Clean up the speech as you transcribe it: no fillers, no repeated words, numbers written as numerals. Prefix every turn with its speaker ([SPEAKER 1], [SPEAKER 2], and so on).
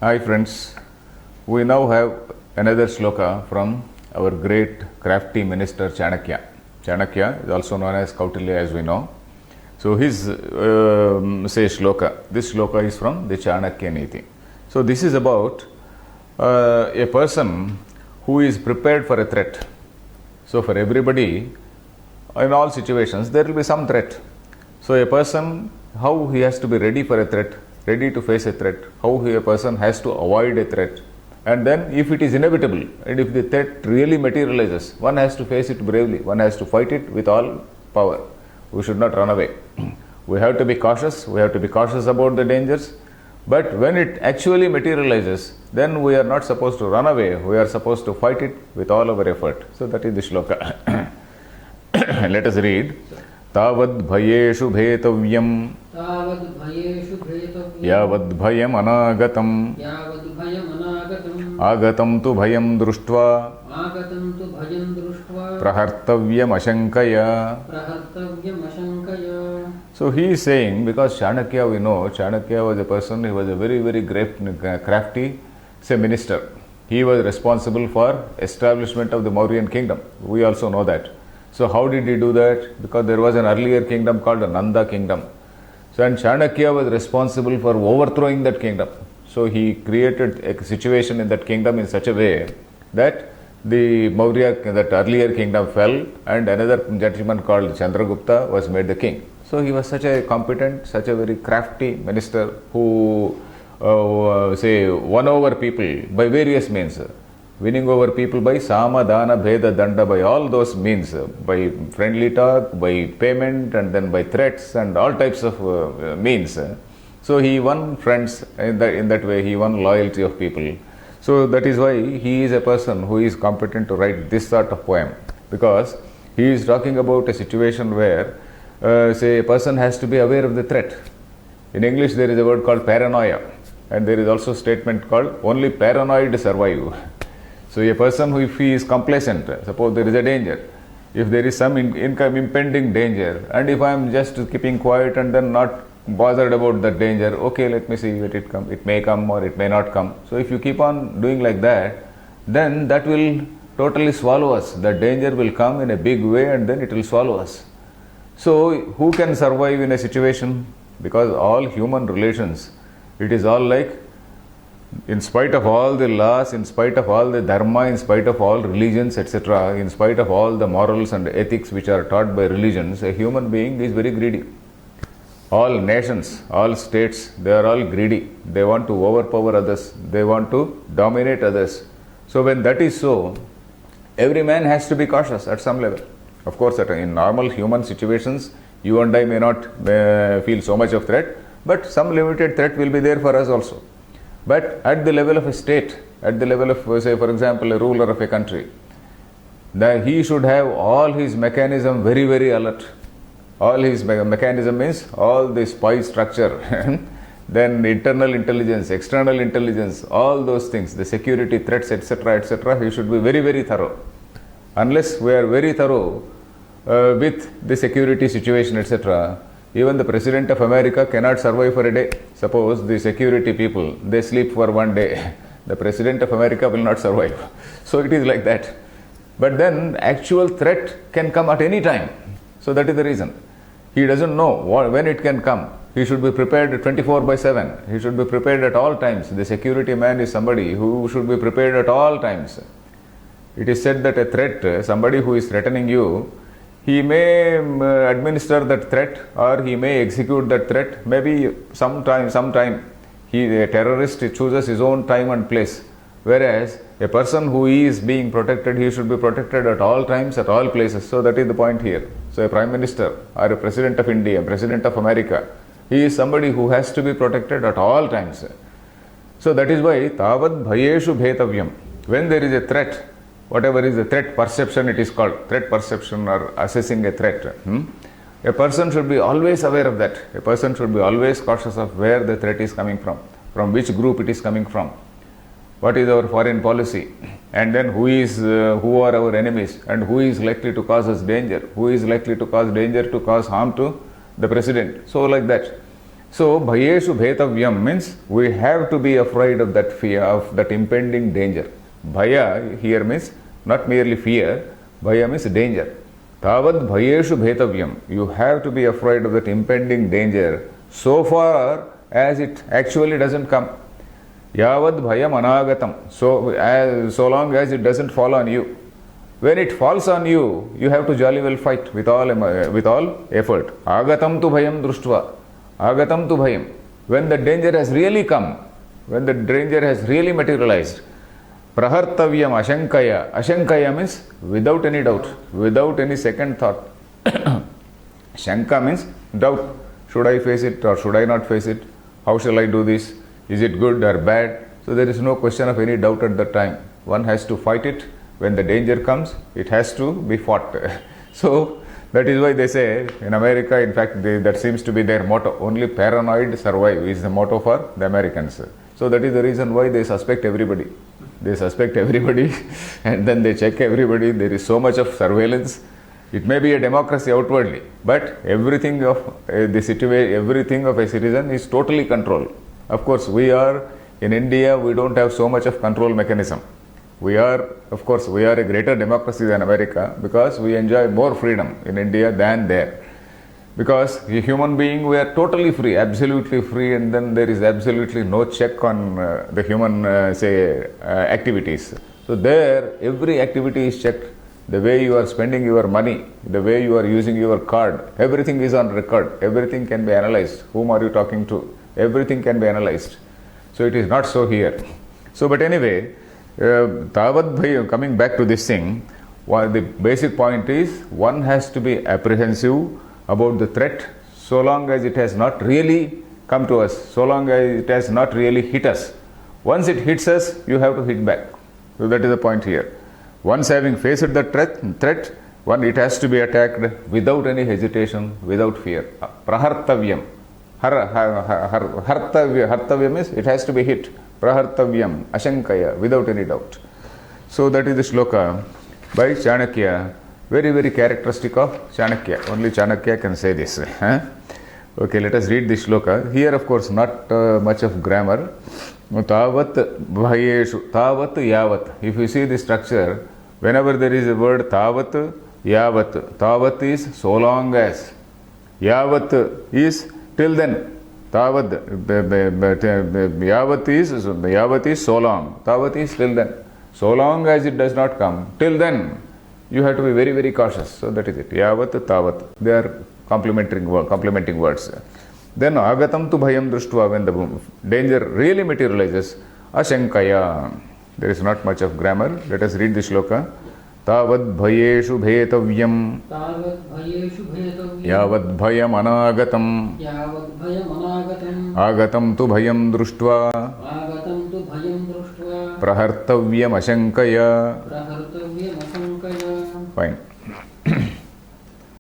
[SPEAKER 1] Hi friends, we now have another sloka from our great crafty minister Chanakya. Chanakya is also known as Kautilya as we know. So his say shloka, this shloka is from the Chanakya Niti. So this is about a person who is prepared for a threat. So for everybody, in all situations, there will be some threat. So a person, how he has to be ready for a threat, ready to face a threat, how a person has to avoid a threat, and then if it is inevitable and if the threat really materializes, one has to face it bravely, one has to fight it with all power. We should not run away. We have to be cautious about the dangers, but when it actually materializes, then we are not supposed to run away, we are supposed to fight it with all our effort. So that is the shloka. Let us read. Tavad bhayeshu bhetavyam yavad bhayam anagatam agatam tu bhayam društva prahartavyam ashankaya. So he is saying, because Chanakya, we know, Chanakya was a person, he was a very, very great, crafty, say minister. He was responsible for establishment of the Mauryan kingdom. We also know that. So how did he do that? Because there was an earlier kingdom called the Nanda kingdom. So and Chanakya was responsible for overthrowing that kingdom. So he created a situation in that kingdom in such a way that the Maurya, that earlier kingdom fell, and another gentleman called Chandragupta was made the king. So he was such a competent, such a very crafty minister who say won over people by various means. Winning over people by sama, dana, bheda, danda, by all those means, by friendly talk, by payment, and then by threats and all types of means. So he won friends in that way, he won loyalty of people. So that is why he is a person who is competent to write this sort of poem, because he is talking about a situation where, say, a person has to be aware of the threat. In English there is a word called paranoia, and there is also a statement called only paranoid survive. So a person who, if he is complacent, suppose there is a danger, if there is some impending danger, and if I am just keeping quiet and then not bothered about that danger, okay, let me see, let it come, it may come or it may not come. So if you keep on doing like that, then that will totally swallow us. The danger will come in a big way and then it will swallow us. So who can survive in a situation? Because all human relations, it is all like, in spite of all the laws, in spite of all the dharma, in spite of all religions, etc., in spite of all the morals and ethics which are taught by religions, a human being is very greedy. All nations, all states, they are all greedy. They want to overpower others. They want to dominate others. So when that is so, every man has to be cautious at some level. Of course, in normal human situations, you and I may not feel so much of threat, but some limited threat will be there for us also. But at the level of a state, at the level of, say, for example, a ruler of a country, that he should have all his mechanism very, very alert. All his mechanism means all the spy structure, then internal intelligence, external intelligence, all those things, the security threats, etc., he should be very, very thorough. Unless we are very thorough with the security situation, etc., even the President of America cannot survive for a day. Suppose the security people, they sleep for one day. The President of America will not survive. So it is like that. But then actual threat can come at any time. So that is the reason. He doesn't know when it can come. He should be prepared 24/7. He should be prepared at all times. The security man is somebody who should be prepared at all times. It is said that a threat, somebody who is threatening you, he may administer that threat or he may execute that threat. Maybe sometime a terrorist chooses his own time and place. Whereas a person who is being protected, he should be protected at all times, at all places. So that is the point here. So a Prime Minister or a President of India, President of America, he is somebody who has to be protected at all times. So that is why Tavad bhayeshu bhetavyam. When there is a threat, whatever is the threat perception, it is called threat perception or assessing a threat. A person should be always aware of that. A person should be always cautious of where the threat is coming from which group it is coming from, what is our foreign policy, and then who are our enemies, and who is likely to cause us danger, who is likely to cause danger, to cause harm to the president. So like that. So, bhayeshu bhetavyam means we have to be afraid of that fear, of that impending danger. Bhaya here means not merely fear, bhaya means danger. Tavad bhayeshu bhetavyam. You have to be afraid of that impending danger so far as it actually doesn't come. Yavad bhayam anagatam. So long as it doesn't fall on you. When it falls on you, you have to jolly well fight with all effort. Agatam tu bhayam društva. Agatam tu bhayam. When the danger has really come, when the danger has really materialized, prahartavyam ashankaya. Ashankaya means without any doubt, without any second thought. Shanka means doubt. Should I face it or should I not face it? How shall I do this? Is it good or bad? So there is no question of any doubt at that time. One has to fight it. When the danger comes, it has to be fought. So that is why they say in America, in fact, that seems to be their motto. Only paranoid survive is the motto for the Americans. So that is the reason why they suspect everybody. They suspect everybody and then they check everybody. There is so much of surveillance. It may be a democracy outwardly, but everything of the situation, everything of a citizen is totally controlled. Of course, we are in India, we don't have so much of control mechanism. We are a greater democracy than America because we enjoy more freedom in India than there. Because a human being, we are totally free, absolutely free, and then there is absolutely no check on the human, activities. So there, every activity is checked. The way you are spending your money, the way you are using your card, everything is on record. Everything can be analyzed. Whom are you talking to? Everything can be analyzed. So it is not so here. So, but anyway, Tavad bhayam, coming back to this thing, the basic point is one has to be apprehensive about the threat so long as it has not really come to us, so long as it has not really hit us. Once it hits us, you have to hit back. So that is the point here. Once having faced the threat, it has to be attacked without any hesitation, without fear. Prahartavyam. Hartavyam means it has to be hit. Prahartavyam, ashankaya, without any doubt. So that is the shloka by Chanakya. Very, very characteristic of Chanakya. Only Chanakya can say this. Okay, let us read this shloka. Here, of course, not much of grammar. Tavat bhayeshu, tavat yavat. If you see the structure, whenever there is a word tavat, yavat. Tavat is so long as. Yavat is till then. Tavat, yavat is so long. Tavat is till then. So long as it does not come, till then, you have to be very, very cautious. So that is it. Yavat, tavat. They are complementing words. Then agatam tu bhayam društva, when the danger really materializes, ashankaya. There is not much of grammar. Let us read the shloka. Tavad bhayeshu bhetavyam. Yavad bhayam anagatam. Agatam tu bhayam društva. Prahartavyam ashankaya. Fine.